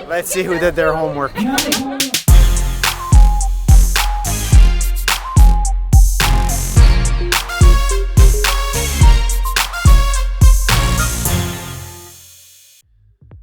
Let's see who did their homework.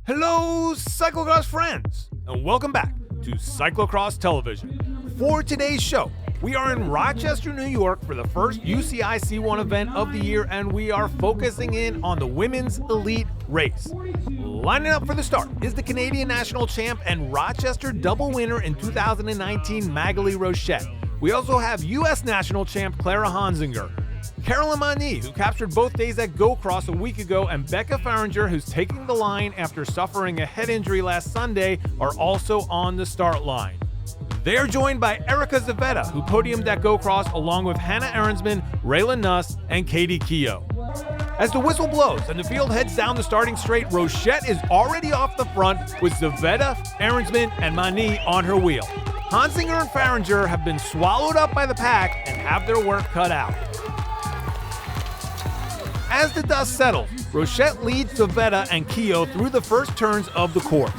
Hello, cyclocross friends, and welcome back to Cyclocross Television. For today's show, we are in Rochester, New York for the first UCI C1 event of the year, and we are focusing in on the women's elite race. Lining up for the start is the Canadian national champ and Rochester double winner in 2019, MAGHALIE Rochette. We also have US national champ CLARA HONSINGER, Caroline Mani, who captured both days at Go Cross a week ago, and BECCA FAHRINGER, who's taking the line after suffering a head injury last Sunday, are also on the start line. They are joined by Erica Zavetta, who podiumed at Go Cross, along with Hannah Ahrensman, Raylan Nuss, and Katie Keogh. As the whistle blows and the field heads down the starting straight, Rochette is already off the front with Zavetta, Ahrensman, and Mani on her wheel. Honsinger and FAHRINGER have been swallowed up by the pack and have their work cut out. As the dust settles, Rochette leads Zavetta and Keogh through the first turns of the course.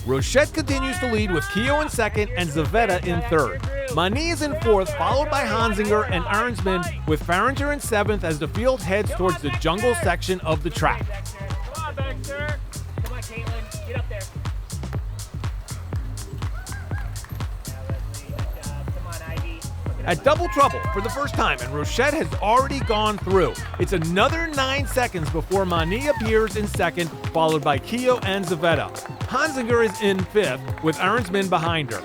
Rochette continues to lead with Keogh in second and Zavetta in third. Mani is in fourth, followed by Honsinger and Ahrensman, with FAHRINGER in seventh as the field heads towards the jungle section of the track. Come on, Baxter. Come on, Caitlin. Get up there. At double trouble for the first time, and Rochette has already gone through. It's another 9 seconds before Mani appears in second, followed by Keogh and Zavetta. Honsinger is in fifth, with Ahrensman behind her.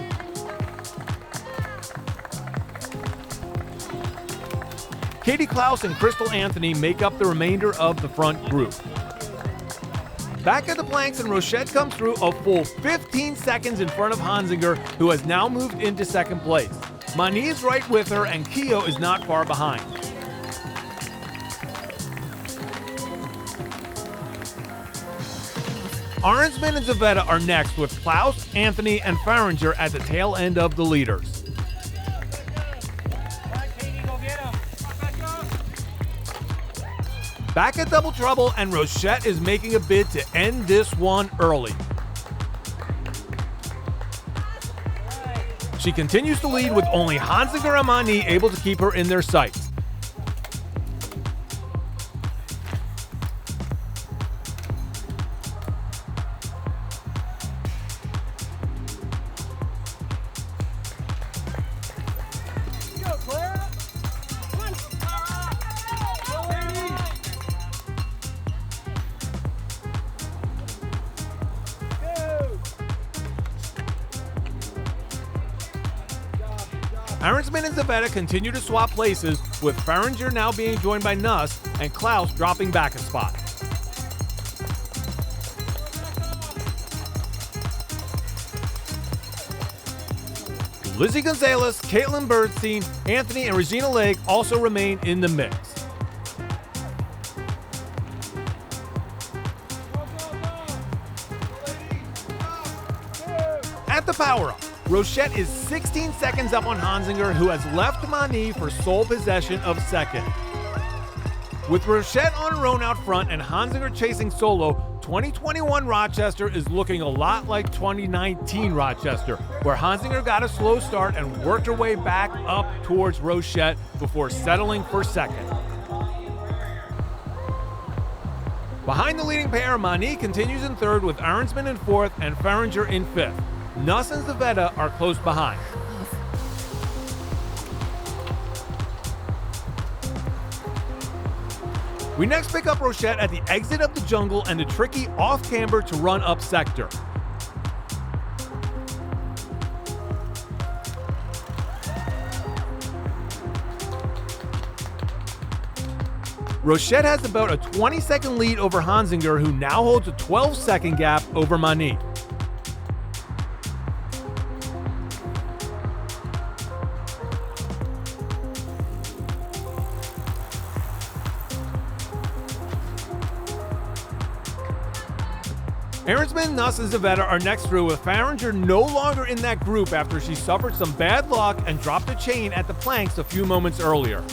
Katie Klaus and Crystal Anthony make up the remainder of the front group. Back at the planks, and Rochette comes through a full 15 seconds in front of Honsinger, who has now moved into second place. Mani is right with her, and Keogh is not far behind. Ahrensman and Zavetta are next, with Klaus, Anthony, and FAHRINGER at the tail end of the leaders. Back at double trouble, and Rochette is making a bid to end this one early. She continues to lead, with only Honsinger and Mani able to keep her in their sights. Go, Clara. Come on. Ahrensman and Zavetta continue to swap places, with FAHRINGER now being joined by Nuss and Klaus dropping back a spot. Lizzie Gonzalez, Caitlin Birdstein, Anthony, and Regina Legg also remain in the mix. At the power-up, Rochette is 16 seconds up on Honsinger, who has left Mani for sole possession of second. With Rochette on her own out front and Honsinger chasing solo, 2021 Rochester is looking a lot like 2019 Rochester, where Honsinger got a slow start and worked her way back up towards Rochette before settling for second. Behind the leading pair, Mani continues in third, with Ahrensman in fourth and FAHRINGER in fifth. Nuss and Zavetta are close behind. We next pick up Rochette at the exit of the jungle and the tricky off-camber to run up sector. Rochette has about a 20-second lead over Honsinger, who now holds a 12-second gap over Mani. Ahrensman, Nuss, and Zavetta are next through, with FAHRINGER no longer in that group after she suffered some bad luck and dropped a chain at the planks a few moments earlier.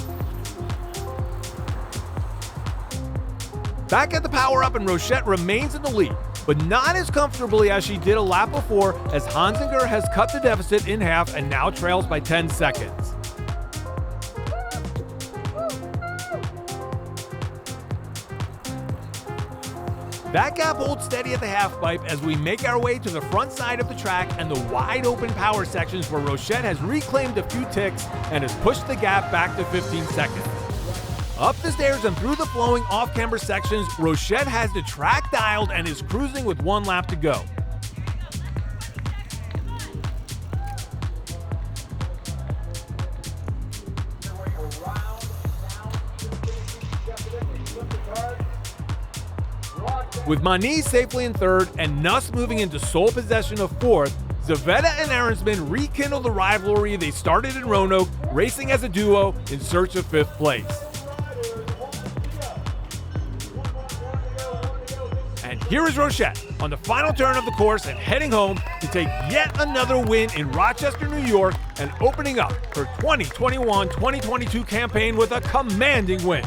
Back at the power-up, and Rochette remains in the lead, but not as comfortably as she did a lap before, as Honsinger has cut the deficit in half and now trails by 10 seconds. That gap holds steady at the half pipe as we make our way to the front side of the track and the wide open power sections, where Rochette has reclaimed a few ticks and has pushed the gap back to 15 seconds. Up the stairs and through the flowing off-camber sections, Rochette has the track dialed and is cruising with 1 lap to go. With MAGHALIE safely in third and Nuss moving into sole possession of fourth, Zavetta and Ahrensman rekindle the rivalry they started in Roanoke, racing as a duo in search of 5th place. And here is Rochette on the final turn of the course and heading home to take yet another win in Rochester, New York, and opening up her 2021-2022 campaign with a commanding win.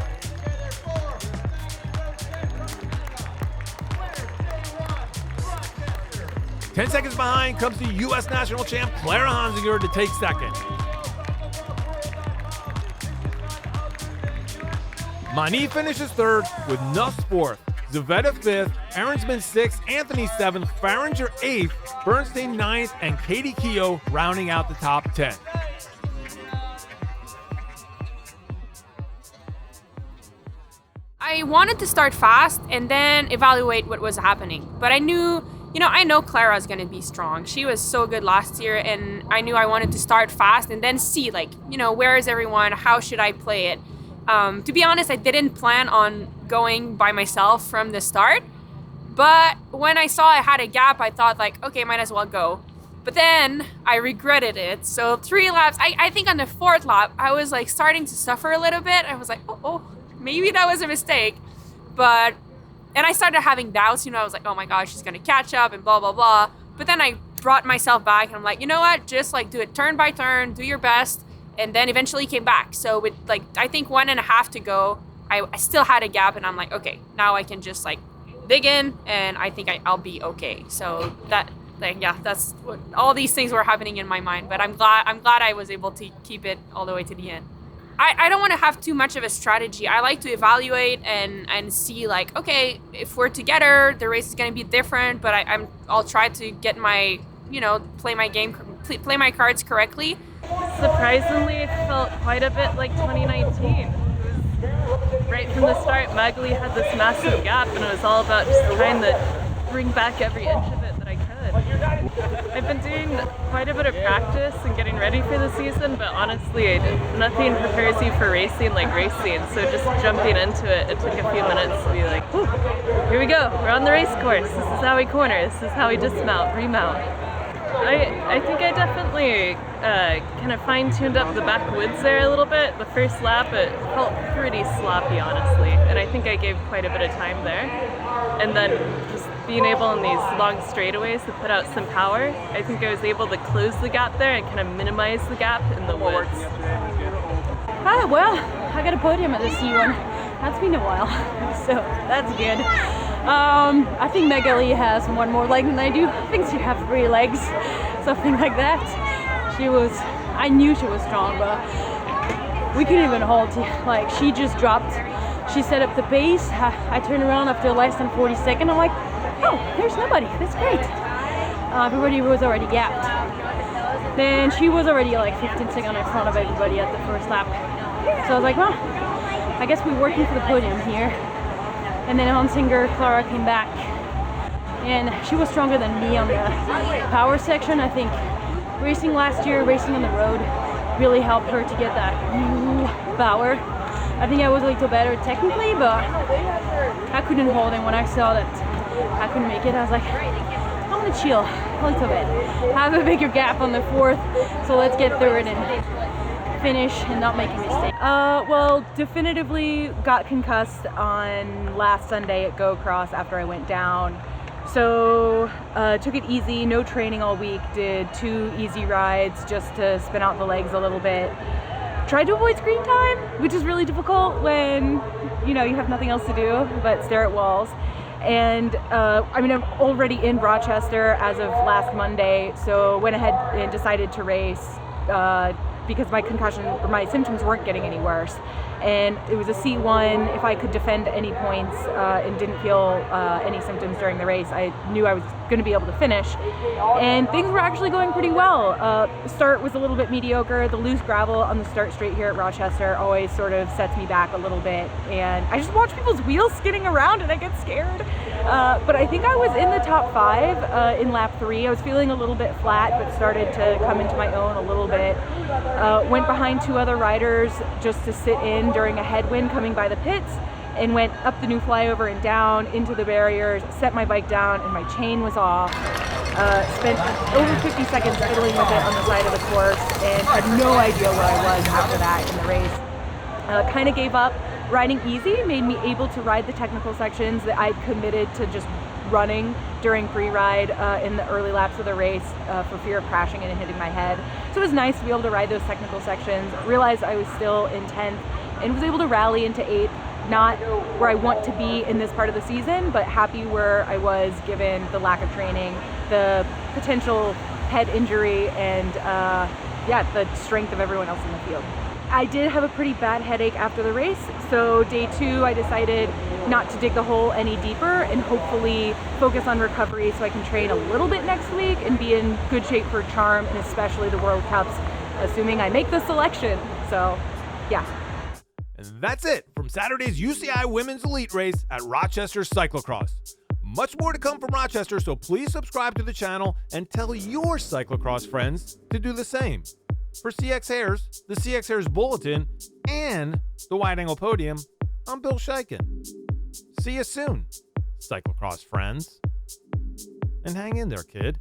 10 seconds behind comes the U.S. national champ CLARA HONSINGER to take second. MAGHALIE finishes third with Nuss fourth, Zavetta fifth, Ahrensman sixth, Anthony seventh, FAHRINGER eighth, Bernstein ninth, and Katie Keogh rounding out the top 10. I wanted to start fast and then evaluate what was happening, but I knew, I know CLARA is going to be strong. She was so good last year, and I knew I wanted to start fast and then see, where is everyone? How should I play it? To be honest, I didn't plan on going by myself from the start, but when I saw I had a gap, I thought okay, might as well go. But then I regretted it. So 3 laps, I think on the 4th lap, I was starting to suffer a little bit. I was like, oh, maybe that was a mistake. And I started having doubts, I was like, oh my gosh, she's gonna catch up and blah, blah, blah. But then I brought myself back and I'm like, you know what, just do it turn by turn, do your best, and then eventually came back. So with I think 1.5 to go, I still had a gap, and I'm like, okay, now I can just dig in, and I think I'll be okay. So that's what all these things were happening in my mind, but I'm glad I was able to keep it all the way to the end. I don't want to have too much of a strategy. I like to evaluate and see okay, if we're together, the race is going to be different, but I'll try to get my, play my cards correctly. Surprisingly, it felt quite a bit like 2019. Right from the start, MAGHALIE had this massive gap, and it was all about just trying to bring back every inch of it that I could. I've been doing quite a bit of practice and getting ready for the season, but honestly, nothing prepares you for racing like racing, so just jumping into it, it took a few minutes to be like, whew, here we go, we're on the race course, this is how we corner, this is how we dismount, remount. I think I definitely kind of fine-tuned up the backwoods there a little bit. The first lap, it felt pretty sloppy, honestly, and I think I gave quite a bit of time there. And then just being able in these long straightaways to put out some power, I think I was able to close the gap there and kind of minimize the gap in the woods. Well, I got a podium at the C1. That's been a while, so that's good. I think MAGHALIE has 1 more leg than I do. I think she has 3 legs, something like that. I knew she was strong, but we couldn't even hold. She just dropped. She set up the pace. I turned around after less than 40 seconds. I'm like, oh, there's nobody. That's great. Everybody was already gapped. Then she was already 15 seconds in front of everybody at the first lap. So I was like, well, I guess we're working for the podium here. And then HONSINGER, CLARA came back, and she was stronger than me on the power section. I think racing last year, racing on the road, really helped her to get that power. I think I was a little better technically, but I couldn't hold, and when I saw that I couldn't make it, I was like, I'm gonna chill a little bit. Have a bigger gap on the 4th, so let's get third and finish and not make a mistake. Well, definitively got concussed on last Sunday at Go Cross after I went down. So took it easy, no training all week, did 2 easy rides just to spin out the legs a little bit. tried to avoid screen time, which is really difficult when, you know, you have nothing else to do but stare at walls. And I mean, I'm already in Rochester as of last Monday, so went ahead and decided to race because my concussion or my symptoms weren't getting any worse. And it was a C1. If I could defend any points and didn't feel any symptoms during the race, I knew I was going to be able to finish. And things were actually going pretty well. The start was a little bit mediocre. The loose gravel on the start straight here at Rochester always sort of sets me back a little bit. And I just watch people's wheels skidding around and I get scared. But I think I was in the top 5 in lap 3. I was feeling a little bit flat, but started to come into my own a little bit. Went behind 2 other riders just to sit in during a headwind coming by the pits, and went up the new flyover and down into the barriers, set my bike down, and my chain was off. Spent over 50 seconds fiddling with it on the side of the course and had no idea where I was after that in the race. Kind of gave up. Riding easy made me able to ride the technical sections that I'd committed to just running during pre-ride in the early laps of the race for fear of crashing and hitting my head. So it was nice to be able to ride those technical sections, realized I was still in 10th, and was able to rally into 8th. Not where I want to be in this part of the season, but happy where I was given the lack of training, the potential head injury, and the strength of everyone else in the field. I did have a pretty bad headache after the race, so day 2 I decided not to dig the hole any deeper and hopefully focus on recovery so I can train a little bit next week and be in good shape for Charm and especially the World Cups, assuming I make the selection. So, yeah. And that's it from Saturday's UCI Women's Elite Race at Rochester Cyclocross. Much more to come from Rochester, so please subscribe to the channel and tell your cyclocross friends to do the same. For CX Hairs, the CX Hairs Bulletin, and the Wide Angle Podium, I'm Bill Scheiken. See you soon, cyclocross friends. And hang in there, kid.